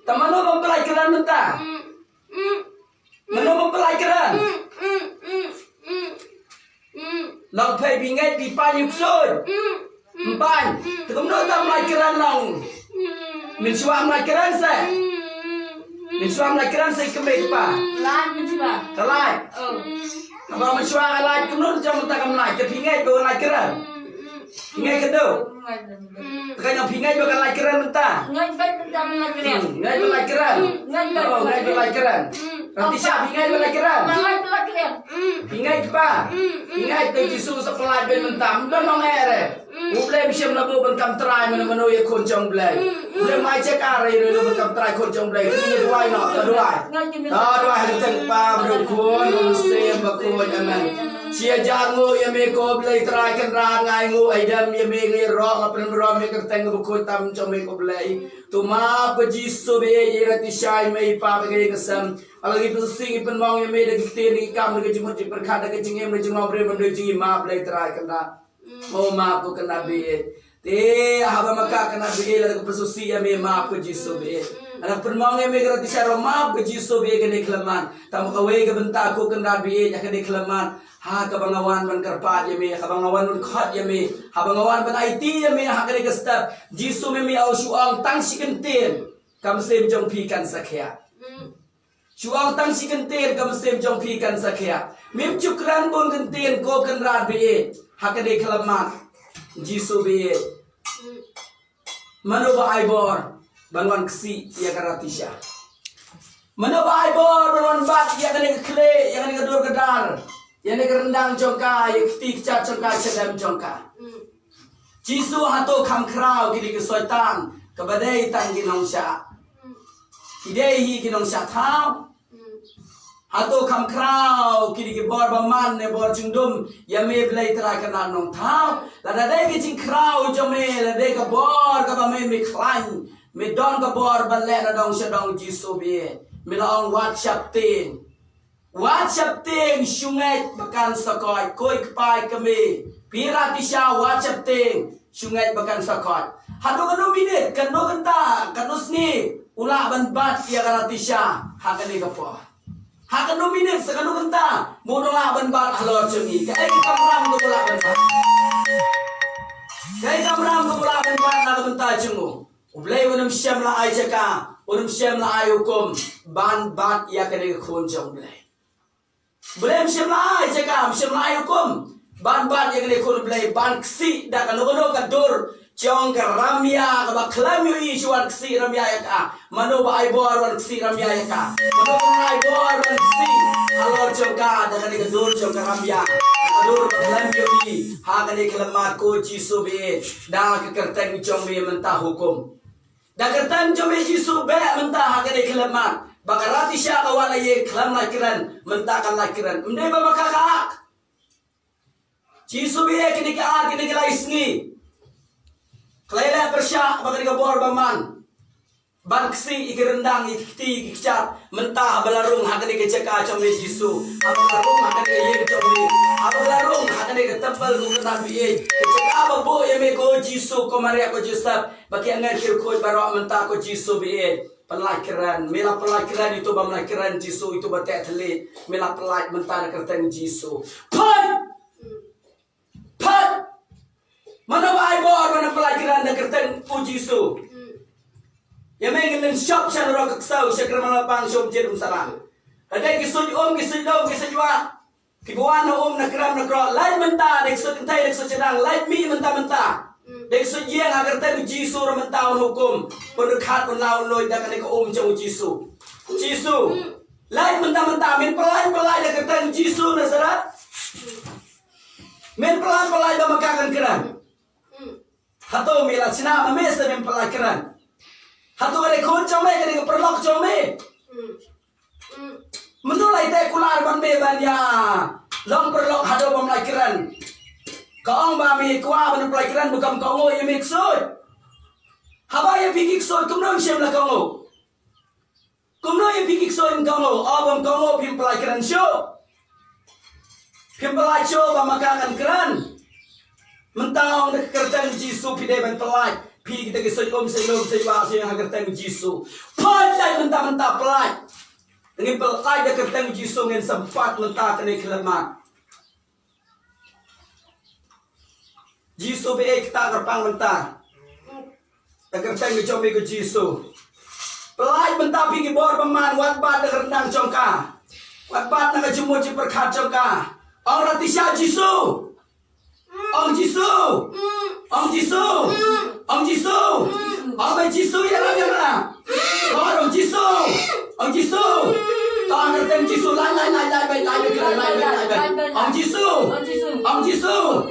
Tamano mempelai keran mentah. Mano mempelai keran. Long pay bingai pipa yuksun. Empan. Kemudian tak melai keran long. Mensuam melai keran saya. Mensuam melai keran saya kembali pa. Lai mencuba. Kalai. Kalau mensuam kalai kemudian jangan tak melai. Kepingai kau melai keran. Pingai kedo. Kaya pingai bakal melai keran mentah. Ngai mentah melai keran. Ngai melai keran. Oh, ngai melai keran. Nanti siapa pingai melai keran? Ngai melai keran. Pingai pa. Pingai tu jisu sepelai ben mentah. Mudah nong ere. Mulai bisa melakukan benkam terai mana-mana ya koncong belai. Mulai mai cek arah ini benkam terai koncong belai. Ini dua nak kedua. Dua hari tempat berukun mesti berukun aman. Sia jangu ya meko belai terai kenran ngai ngu aidam ya mengi roh apa roh meko tengah berukun tam cong meko belai. Tu ma pejisu be ya rati syai mai pa bagai kesam. Alagi pusing ipan mau ya me dah kiteri kam dah kejumut diperkada kecingem dah jumau bre mendu jingi ma belai terai kenran. Mau maaf ko kena biit. Te haba maka kena biit ada pesusi ya me maaf ko jisu biit. Ada permong me grati saro maaf ko jisu biit kene kelaman. Tamu kawe ke bentak ko kena biit ya kene kelaman. Ha kabangawan ban karpat ya me, kabangawan ban khat ya me, kabangawan ban IT ya me ha kene kestap. Jisu me au suang tang sikenten. Kam sem jong pi kan sakya. Suang tang sikenten kam sem jong pi kan sakya. Mim cukran bon kenten ko kena biit. Hakade kelamat jisu be mano ba aibor banwan ksi ya karatisha mano ba aibor banwan bat ya kane kle ya kane gadur gadar ya ne rendang jongka ya kiti cat jongka sedam jongka jisu hato kham khrau kini ke syaitan kabadai tang ginong sya idei hi ginong sya thau Hato kam krau kiri ke bor baman ne bor cungdum ya me blai tera kana nong thau la da dai ke cing krau jo me la dai ka bor ka ba me klan me don ka bor ban le na dong sedong jisu be me long whatsapp tin sungai bakan sakoi koi kpai ka me pirati sha whatsapp tin sungai bakan sakoi hato kanu minit kanu kanta kanu sni ula ban bat ya karati sha hakane ka po Hakan nominate sa kanu kanta mo nga ban ba halor chungi kay kamram ko wala ban ba kay kamram ko wala ban ba na kanta chungo ublay wonum syam la ay chaka wonum syam la ay hukum ban bat ya kane khon chong blay blay syam la ay chaka syam la ay hukum ban bat ya kane khon blay ban ksi da kanu kono ka dur chong ka ramya ka ba khlam yu i chuan ksi ramya ya ka mano ba ai bor wan ksi ramya ya ka mano ba ai bor wan ksi halor chong ka da kane ka dur chong ka ramya dur khlam yu i ha kane kelamat ko jisu be da ka kertan chong be mentah hukum da kertan chong be jisu be mentah ha kane kelamat bakarati sya ka wala ye khlam lakiran mentah kan lakiran mde ba makaka jisu be kane ka ar kane ka laisngi Kelailah persyak bakal dikabur baman. Bangksi ikirendang ikti ikcat mentah belarung hakan dikeceka combe jisu. Belarung hakan dikayem combe. Belarung hakan diketebal gugatan biye. Keceka apa bo ya me ko jisu ko maria ko jisab. Baki angan kirkoj barok mentah ko jisu biye. Pelakiran, mela pelakiran itu pelakiran jisu itu batek telit. Mela pelak mentah kerten jisu. Pat. Mana ba ai bor mana pelajaran da kerten puji su ya me ngelen shop chan ro ka sau shakra mana pang shop jedum sara ada kisuj dom kisujwa kibuan na kram na kro lai menta dek su kentai dek su cedang lai mi menta dek su yang agar ten jisu ro menta hukum pun khat pun lau loi da kan ko chong jisu lai menta min pelai da kerten jisu na sara min pelai da makakan keran Hato mila cina mames dan pelajaran. Hato ada kon come kene perlok come. Menulai teh kular ban beban ya. Long perlok hato pelajaran. Kaong bami kuah ban pelajaran bukan kaongo ya miksud. Haba ya pikik soy kumno syem la kaongo. Kumno ya pikik soy kaongo. Abam kaongo pim pelajaran show. Pim pelajaran ba makakan keran. Mentang kerjaan jisu pide ben pelai pi kita ke sejom sejom sejwa yang agar temu Jisu. Pelai mentah-mentah pelai. Ini pelai agar temu Jisu dengan sempat mentah kena kelemak. Jisu be kita kerpang mentah. Agar temu coba ke Jisu. Pelai mentah pi bor paman wat bat rendang congka. Wat bat nak cuma perkat congka. Orang tisha Jisu. Ông Giêsu, ông Giêsu, ông Giêsu, ông bên Giêsu ya làm gì mà? Con ông Giêsu, ông Giêsu, con ở tên Giêsu lại bên ông Giêsu, ông Giêsu,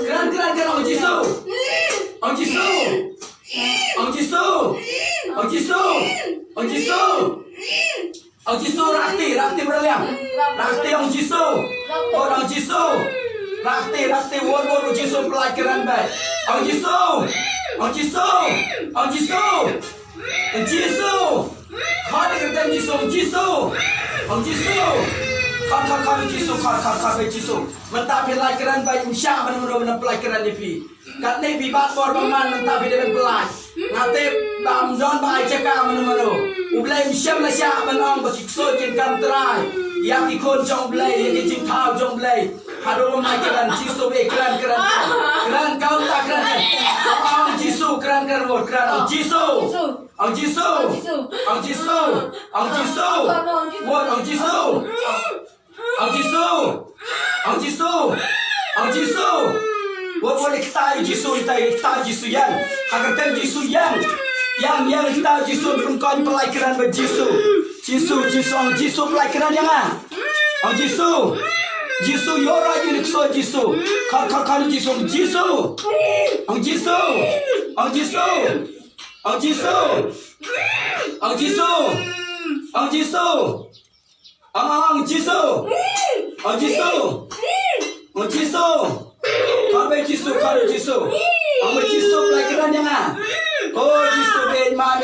keren ông Giêsu, ông Giêsu, ông Giêsu, ông Giêsu, ông Giêsu, ông Giêsu rakti berliam, rakti ông Giêsu, ông Giêsu. Rakti won Jisu pelajaran baik. Ông Jisu, ông Jisu, ông Jisu, ông Jisu. Kau ni kata Jisu, ông Jisu. Kau Jisu, kau Jisu. Mentah pelajaran baik Insya mana pelajaran ni. Kat ni bibat bor paman mentah dengan pelaj. Nanti bam don baik cakap mana. Ublay Insya Malaysia menang bersikso jengkam terai. Yang ikon jong blay, yang jeng thao jong blay. Harum mai keren Jisu be keren kau tak keren. Ông Jisu keren một keren ông Jisu. Ông Jisu. Ông Jisu. Ông Jisu. Một ông Jisu. Ông Jisu. Ông Jisu. Ông Jisu. Một boleh kita Jisu yang. Agar ten Jisu yang kita Jisu pun pelajaran ber Jisu. Ông Jisu pelajaran yang ông Jisu. Jisu yora yunik so Jisu. Kau Jisu. Ông Jisu. Ông Jisu. Ông Jisu. Ông Jisu. Ông Jisu. Ông Jisu. Ông Jisu. Ông Jisu. Kau be Jisu. Ông Jisu pelajaran yang oh Jisu be maaf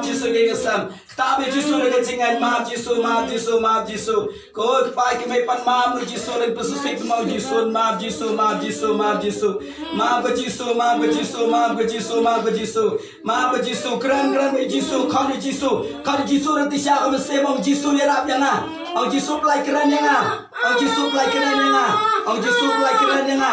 Jisu ke kesam. Tapi Jisu lagi cengat maaf Jisu. Kau pakai mepan maaf Jisu lagi pesusik mau Jisu maaf Jisu. Maaf Jisu. Keren Jisu. Kau Jisu nanti siapa mesti mau Jisu ya rap yang Ông Jisu pelajaran yang Ông Jisu pelajaran yang Ông Jisu pelajaran yang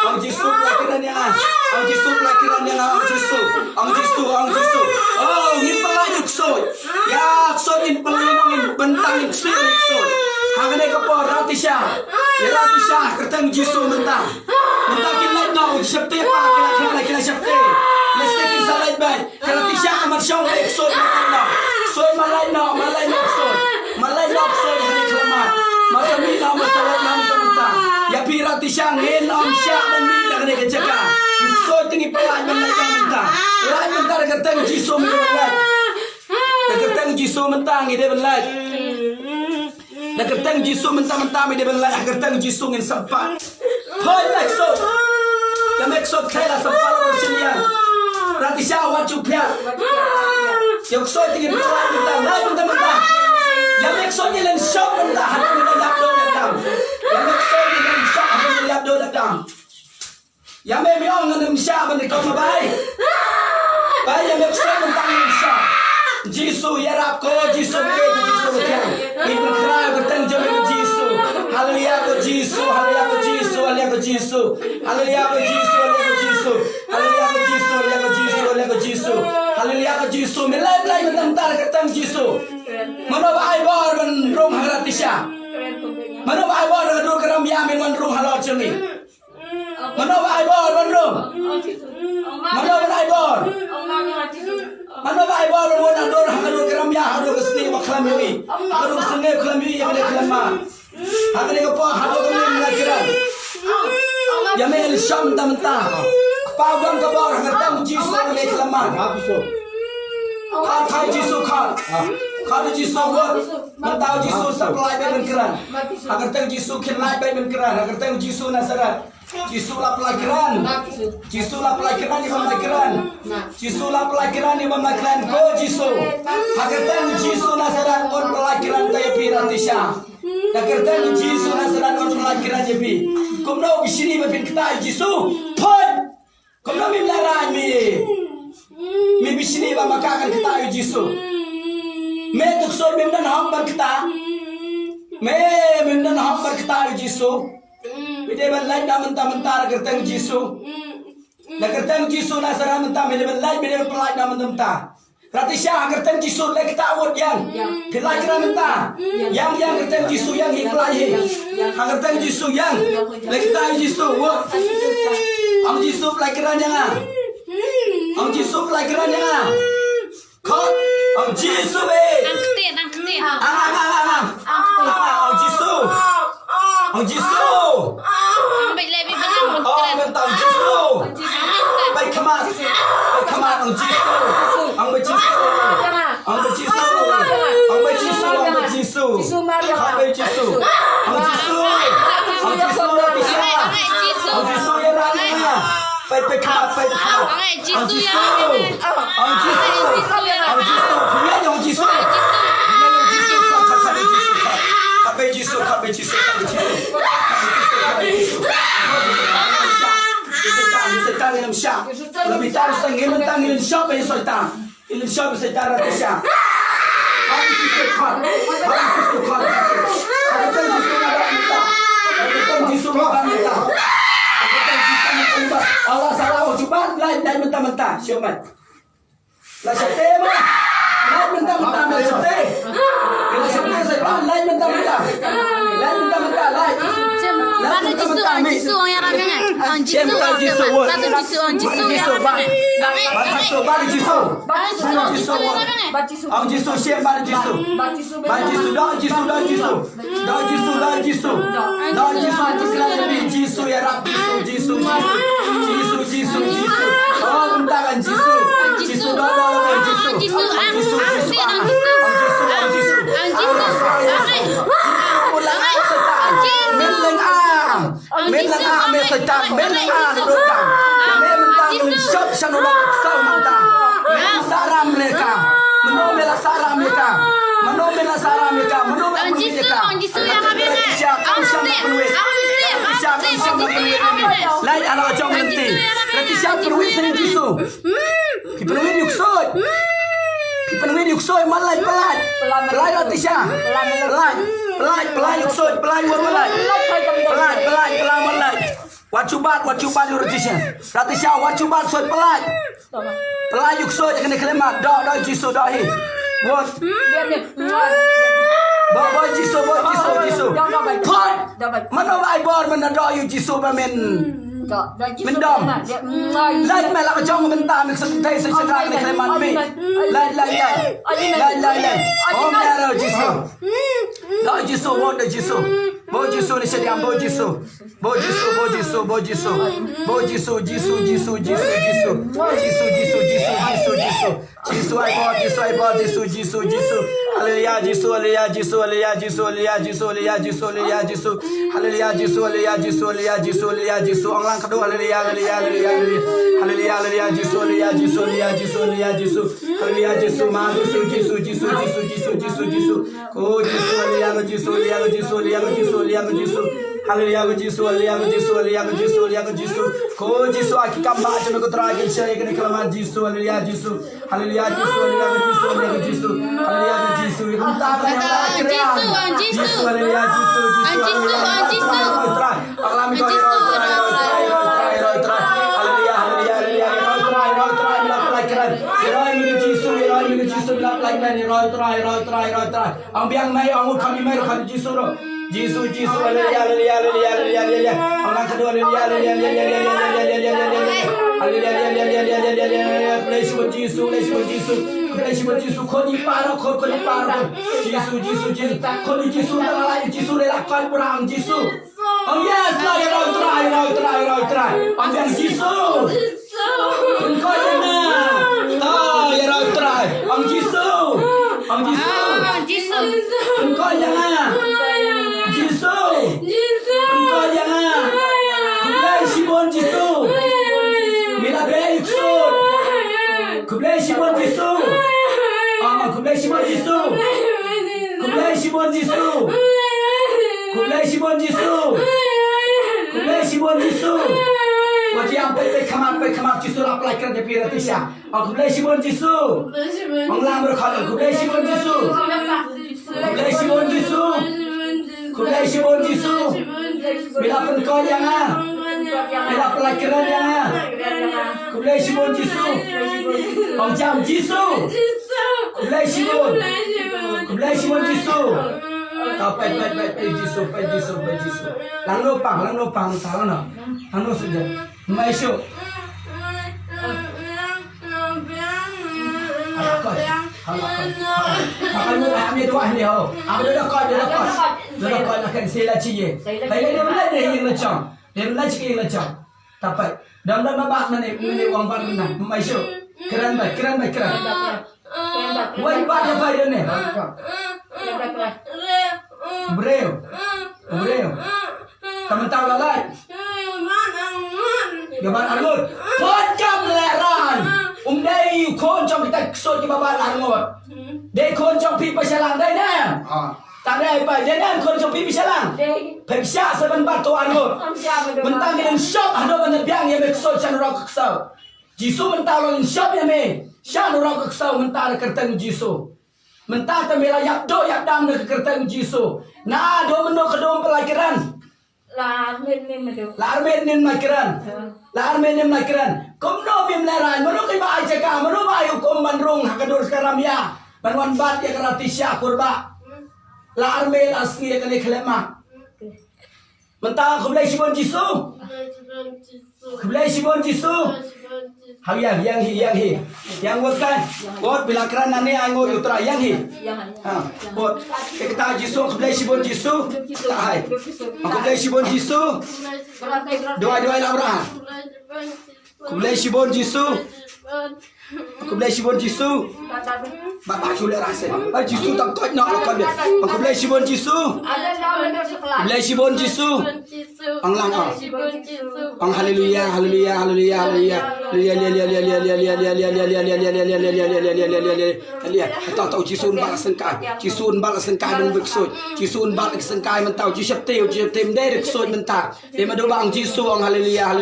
Ông Jisu pelajaran yang Ông Jisu pelajaran yang Ông Jisu. Oh, ini pelajar soy. Ya, soy ini pelajar bentang soy. Hangane kapor ratisha. Ya ratisha ketemu Jisu mentang. Mentang kita tahu siapa kira siapa. Mesti kita lihat baik. Ratisha amat syong soy mentang. Soy malai soy. Malai soy hari kelamat. Masa mina masalah mentang. Ya pi ratisha ngin om syak dan mina kena kecekah. Soy tinggi pelajar mentang. Lain mentang ketemu Jisu mentang. Ketemu Jisu mentang ini benar. Nak ketemu Jisu mentang-mentang ini benar. Ketemu Jisu ingin sempat. Hoi maksud. Yang maksud kaya sempat bersilian. Nanti siapa cupia. Yang soy tinggi pelajar mentang. Lain mentang-mentang. Yang maksudnya lain syok mentang. Hanya menjadi doa datang. Yang maksudnya lain syok hanya menjadi doa datang. Yang memang dengan siapa mereka mabai. Baik yang maksud mentang syok. Jisu ya Rabko, Jisu begitu Jisu begitu. Ibu kerai bertemu dengan Jisu. Haleluya ke Jisu, haleluya ke Jisu, haleluya ke Jisu, haleluya ke Jisu, haleluya ke Jisu, haleluya ke Jisu, haleluya ke Jisu, haleluya ke Jisu, haleluya ke Jisu. Melai bentar ketemu Jisu. Mana baik bor ben rum haratisha. Mana baik bor rum keram yamin ben rum halal cerni. Mana baik bor ben rum. Mana baik bor. Mana baik bor ben ador halal keram ya ador kesni maklam ini. Ador kesni kelam ini yang ada kelama. Hakane ko po halal kelam lakiran. Yamel syam mentah. Pawang ke bor ketemu Jisu yang kelama. Kau Jisu Kalau Jisu buat, mentau Jisu supply baik keran. Agar teng Jisu kenai baik keran. Agar teng Jisu Nazaret. Jisu lah pelajaran. Jisu lah pelajaran di pelajaran. Jisu lah pelajaran di pelajaran. Go Jisu. Agar teng Jisu Nazaret on pelajaran kaya piratisha. Agar teng Jisu Nazaret on pelajaran jadi. Kumno di sini makin kita Jisu. Pon. Kau nak melarang mi bisini ba makakan kita yu Jisu. Me tuk so mi dan hang bar kita. Me dan hang bar kita yu Jisu. Bide ban lai da mentah kertang Jisu. Na kertang Jisu na sara mentah bide ban lai bide pelai da mentah. Rati syah kertang Jisu lai kita awat yang. Pelai kira mentah. Yang kertang Jisu yang hiklai. Kertang Jisu yang lai kita yu Jisu. Ang Jisu pelai kira jangan. Ang Jisu pelai kira jangan. Kau ang Jisu Setan dalam syah. Lebih tahu tangil syah pe setan. Ilmu syah pe setan rata syah. Habis itu kan. Allah salah coba lain dan mentah-mentah. Syumat. Lah syate mah. Lain mentah-mentah syate. Kalau syate setan lain mentah-mentah. Lain mentah-mentah lain. Mana Jisu orang yang ramai kan? Jisu orang Jisu Ang Jisu siap bar Jisu. Bar Jisu dah Jisu. Jisu ya Rab Jisu. Oh bentangan Jisu. Jisu dah Jisu. Lain anak macam nanti. Nanti siapa penuhi seni Jisu? Penuhi diuksoi malai pelai. Pelai nanti siapa? Pelai uksoi, pelai malai. Pelai malai. Wacubat urut siapa? Nanti siapa wacubat soi pelai. Pelai uksoi kena kelemat. Dah Jisu dah hi. Buat. Boy Jisu. Koi. Mana baik bor mana dah you Jisu bamen. Mendom. Lain malah macam mentah nak sebentai sejarah ni keleman mi. Lain. Oh merah Jisu. Dah Jisu buat dah Jisu. Bo Jisu ni sediam bo Jisu. Jisu ai bo Jisu. Haleluya Jisu. Haleluya Jisu. Orang kedua haleluya Jisu. Haleluya Jisu. Ma Jisu. Oh Jisu haleluya Jisu. Haleluya Jisu. Ko Jisu aki kamba aja ko terakhir saya kena kelamat Jisu. Haleluya Jisu. Haleluya Jisu. Haleluya Jisu. Jisu haleluya Jisu. Alami kau ang biang mai ang kami mai kami Jisu ro Jisu haleluya orang kedua haleluya bless you Jisu koni paro Jisu koni Jisu lalai Jisu relakan perang Jisu oh yes lah ya try ang biang Jisu kau jangan ya try ang Jisu engkau jangan Jisu engkau jangan kublai Shimon Jisu mila beiksud kublai Shimon Jisu kublai Shimon Jisu Wajib sampai kemat Jisu lah pelajaran di pira tisha. Aku boleh Simon Jisu. Orang berkata aku boleh Simon Jisu. Boleh Simon Jisu. Boleh Simon Jisu. Bila penkau jangan. Bila pelajaran jangan. Boleh Simon Jisu. Orang jam Jisu. Boleh Simon. Boleh Simon Jisu. Baik Jisu. Lang lupang, salah nak. Lang sudah. Masuk. Kalau ambil dua ni oh. Ambil dah kau nak kan sila cie. Baik dia mana dia yang lecang. Dia mana cik yang lecang. Tapi dalam babak mana ni uang baru nak. Masuk. Keren baik. Wai baca apa dia ni? Breu. Kamu tahu lah. Gaban argut. Kocam leran. Day kon trong kita kesot ke babak argut. Day kon trong pi pasalang day na. Tak ada apa. Jangan kon trong pi pasalang. Periksa sebentar tu argut. Mentang dengan shop ada banyak biang yang kesot can rok kesau. Jisu mentang dengan shop yang me. Shan rok kesau mentang kertang Jisu. Mentang temela yak do yak dam de kertang Jisu. Nah do mendo kedom pelajaran. La armen ni makiran. Kumno bim leran. Mano kay ba ay caka. Mano ba ay hukum manrung hakadur sekarang ya. Banwan bat ya karatisya kurba. La armen asli ya kani kelema. Mentang kublai Simon Jisu. Yang hi. Yang bukan. Buat bila keran nani ango yutra yang hi. Buat kita Jisu kublai Simon Jisu. Tak hai. Kublai Simon Jisu. Dua lamra. Kublai Simon Jisu. Bapak sudah rasa. Jisu tak kau nak lakukan dia. Kublai Simon Jisu. Kublai Simon Jisu. Anglang ah. Ang haleluya. Tahu Jisun balas sengkai dengan beksud. Jisun balas sengkai mentau Jisep tem deh beksud mentah. Dia madu bang Jisu ang haleluya.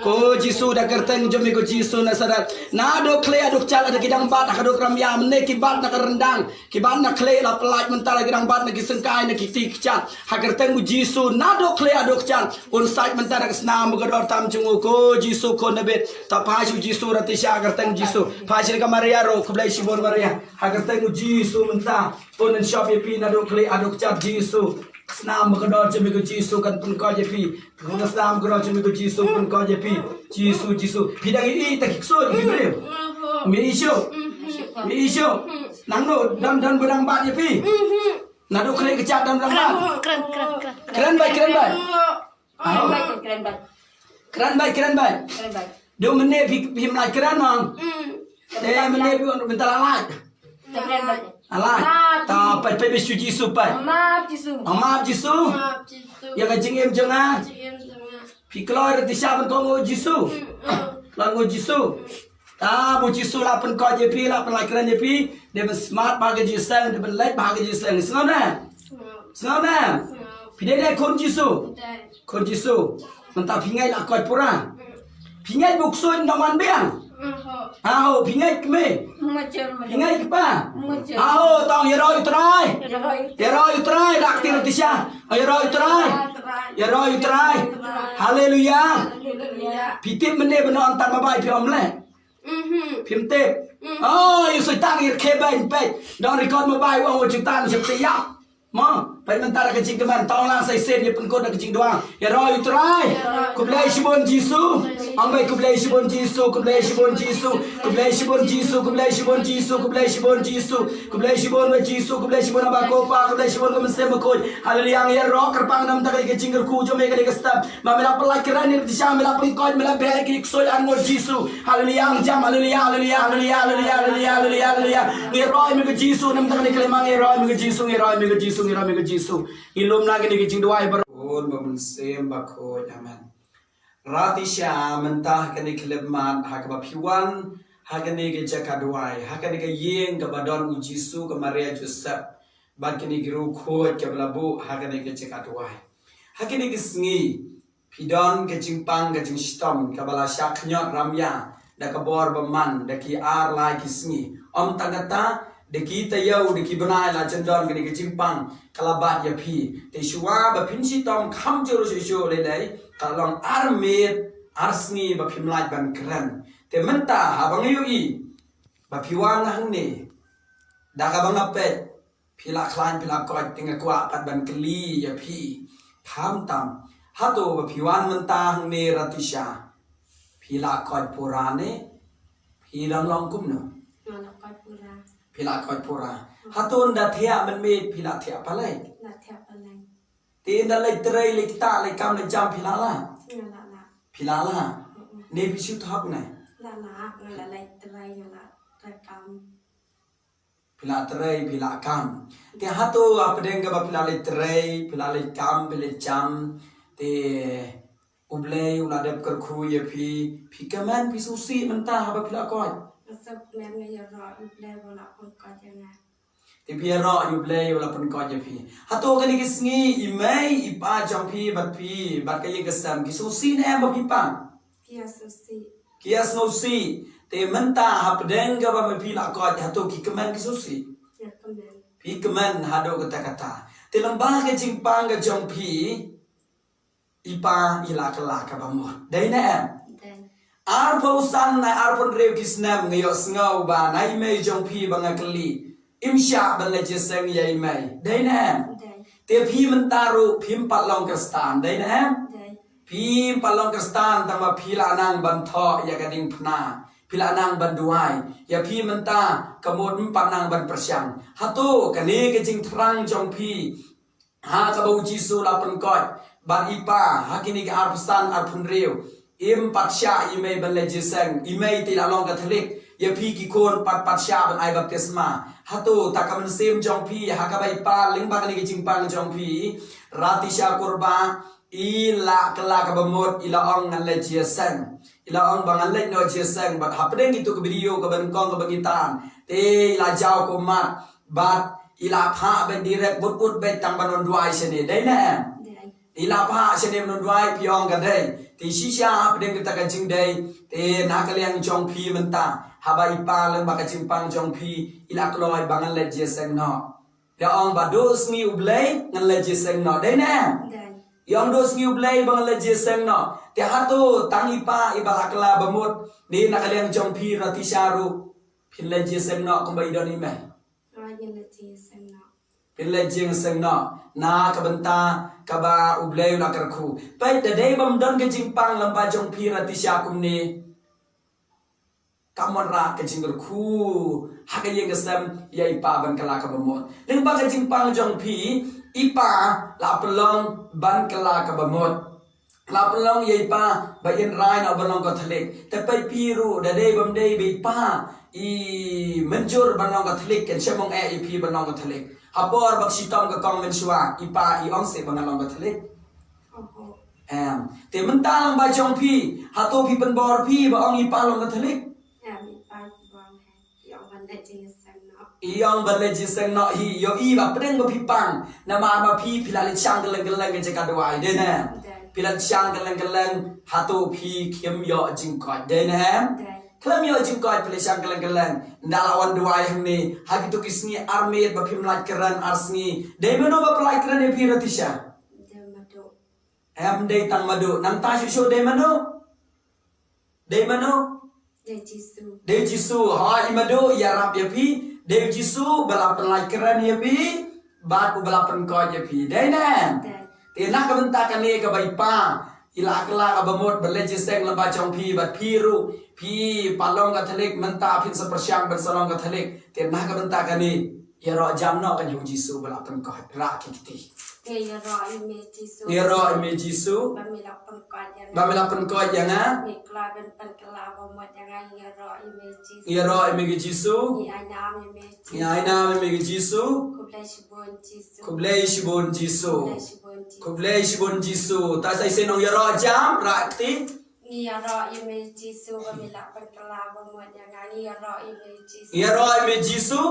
Ko Jisu dah kerteng jom ko Jisu nasadat. Nado kle aduk cal ada kidang bat aduk ramya mene kibat nak rendang. Kibat nak kle la pelaj mentah kidang bat nak sengkai nak kiti cat. Ha kerteng Jisu nado kle aduk cal. Un sait mentah nak senam gador tam jungu ko Jisu ko nabe. Tapaju Jisu ratisha kerteng Jisu. Pajil ka Maria ro kublai Simon Maria. Ha kerteng Jisu mentah. Un shop yepi nado kle aduk cat Jisu. Senam gador jemi ko Jisu kan pun ko yepi. Kun senam gador jemi ko Jisu pun ko yepi. Jisu. Bidang ini tak kiksud Ibrahim. Mi isu. Nangno dan berang bat yepi. Nado kle kecap dan berang bat. Keren baik. Keren baik. Dia mene pi mlai keren mang. Mene pi bentar alat. Alat. Ta pai bisu Jisu pai. Maaf Jisu. Ya kajing em jonga. Pi keluar di siapa kau Jisu. Lagu Jisu. Mo Jisu lah pen kau jepi lah pen lakiran jepi. Dia smart bagai Jisu, dia pen light bagai Jisu. Sengaja na. Pidai kon Jisu. Mentah pingai lah kau pura. Pingai buksun daman biang. Pingai keme. Pingai kepa. Tong yeroi utrai. Raktir tisha. Yeroi utrai. Haleluya. Pitip mene benon tan mabai pi omle. Pimtip. Yusui tangir kebain pet. Don record mabai wong jutaan septi ya. Pai mentara kecing keman tong lang sai sen ye pen ko da kecing doang. Yeroi utrai. Kublai Simon Jisu. Ambai kublai Simon Jisu. Kublai Simon abakopa. Kublai Simon mesem ko. Haleluya ya rock kerpang nam tak kecing ku jom me ke step. Mamela pelakiran ni disha mela pengkoi mela bel ki soy an mo Jisu. Haleluya jam haleluya. Ngeroi me ke Jisu nam tak ni kelemang ngeroi me ke Jisu. Ilum lagi di kecing doai berun memensem bako amen. Ratisha mentah kini keleman hakaba piwan hakani ke jakaduai hakani ke yeng ke badon Jisu ke Maria Joseph bad kini giru khot ke labu hakani ke jakaduai hakani ke sengi Pidon ke jingpang ke jing stom ke bala syak nyot ramya da ke bor beman da ki ar lai ki sngi om tagata de ki tayau de ki banai la chendon ke jingpang kalabat ya phi te shwa ba phin si tom kham jor sho le dai kalong ar met ar sngi ba phim lai ban kran te menta habang yu I ba phiwan hang ne da ka bang apet phila klan phila ko tinga kwa pat ban kli ya phi kham tam hato ba phiwan menta hang ne ratisha phila ko purane philang long kum no phila ko pura hato nda thia man me phila thia palai te nda lai trei lai ta lai kam lai jam phila la ne bisu thak ne phila trei phila kam te hato apdeng ga ba phila lai trei phila lai kam phila jam te ublei ula dep kar khu ye phi kaman pi susi menta ha ba phila ko te pi ro ublei ula pun ko ye phi hato ga ni kisngi I mai I pa jong phi bat ka ye ga sam ki susi ne ba phi pang kia susi te menta ha pedeng ga ba me phila ko hato ki kaman ki susi phi kaman hado ga kata te lamba ga jingpang ga jong phi ipa ila kala ka bamot dai na ar po san na ar pon rew kisnam ngayo sngaw ba nai me jong phi banga kali imsha ban le jeseng yai mai dai na te phi man taru phim palong kristan dai na phim palong kristan tama phila nang ban tho ya gading phna phila nang ban duai ya phi man ta kamot pan nang ban prasyang hato kani ke jing thrang jong phi ha ka bau jisu la pon kot ban ipa hakini ke arpusan arpun rew im patsha imei ban legiseng imei tila long katolik ya phi ki kon patsha ban ai baptisma hato takaman sem jong phi hakabai pa lingba kani ke jingpang jong phi ratisha kurba ila kala ka bamot ila ong ngan legiseng ila ong bangan lek no jeseng bat hapdeng itu ke video ke ban kong ke bagitan te ila jaw ko mat bat ila pha ben direct but bet tang banon duai sene dai na ila pa sene non duai piong ka dai ti shisha apdeng kita ka jing dai te nakaliang jong phi menta haba ipa leng ba ka jimpang jong phi ila kloi bangan le jeseng no da ong ba dos mi ublei ngan le jeseng no dai na yong dos mi ublei bangan le jeseng no te hatu tang ipa ibalakla bamut ni nakaliang jong phi ratisharu phin le jeseng no kumbai don ni me pin le jeseng no na ka benta ka ba ublei na kar khu pai de dei bam don ke jingpang lamba jong phi ratisha kumni kamon ra ke jing khu ha ke yeng sam ya ipa ban kala ka bamot leng ba ke jingpang jong phi ipa la pelong ban kala ka bamot la pelong ya ipa ba yen rai na balong ko thalik te pai piru de dei bam dei be pa I menjur banong ka thalik ken chemong e phi banong ka thalik hapor bak sitom ka kong menshwa ipa I ong se bangalong ka thalik te mentang ba jong phi hato phi pen bor phi ba ong ipa long ka thalik iong ban le jiseng no hi yo I ba preng ba phi pang na ma phi philal chang geleng ke jaka dwai de na philal chang geleng hato phi khem yo jing ko de na Kelam yo jingkoi pelesang keleng-keleng ndalawan duai hangni hagitu kisni armet ba phim laj keran arsni demano ba pelai keran e piratisha dei tang madu nang ta shu demano de jisu ha imadu ya rap ya pi de jisu bala pelai keran ya pi bat bala pen ko ya pi dei na te nak ka benta kan ne ka bai pa ila kala abamot berleje seng laba jong phi bat phiru phi palong ka thalik menta phin sa prasyang ban salong ka thalik te na ka benta kani ya ro jam no kan hu jisu bala pen ko ra ki ti ya ro ime jisu ba me la pen ko ya nga ya ro ime jisu ya ai nam ime jisu kublai shibon jisu kublai shibon jisu ta sai senong ya ro jam ra ti ya ro ime jisu ba me la pen kala ba mo ya nga ya ro ime jisu ya ro ime jisu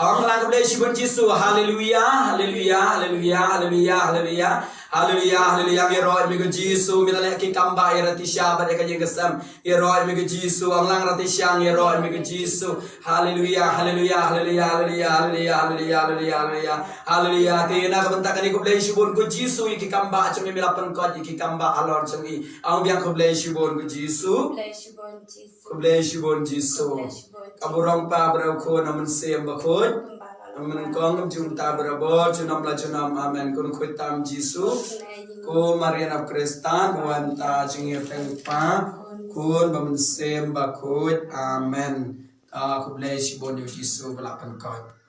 ong lang kublai shibon jisu haleluya haleluya haleluya haleluya haleluya Haleluya, haleluya, ya roh mi Yesu, mi lek ki kamba ya rati syabat ya kajeng kesam, ya roh mi Yesu, ang lang rati syang ya roh mi Yesu. Haleluya, haleluya, haleluya, haleluya, haleluya, haleluya, haleluya, haleluya. Haleluya, tina kabentakan ni ko bless shibon ko Yesu ki kamba chami mi lapan ko ki kamba alor chami. Ang biang ko bless shibon ko Yesu. Ko bless shibon Yesu. Kaburong pa bro ko naman sem bakod. Amen kong junta berabo junam la junam amen kun kuitam Jisu ko Mariana Kristan wanta jingi pa kun bamsem bakut amen. Ku bless you bon Jisu belapan kau.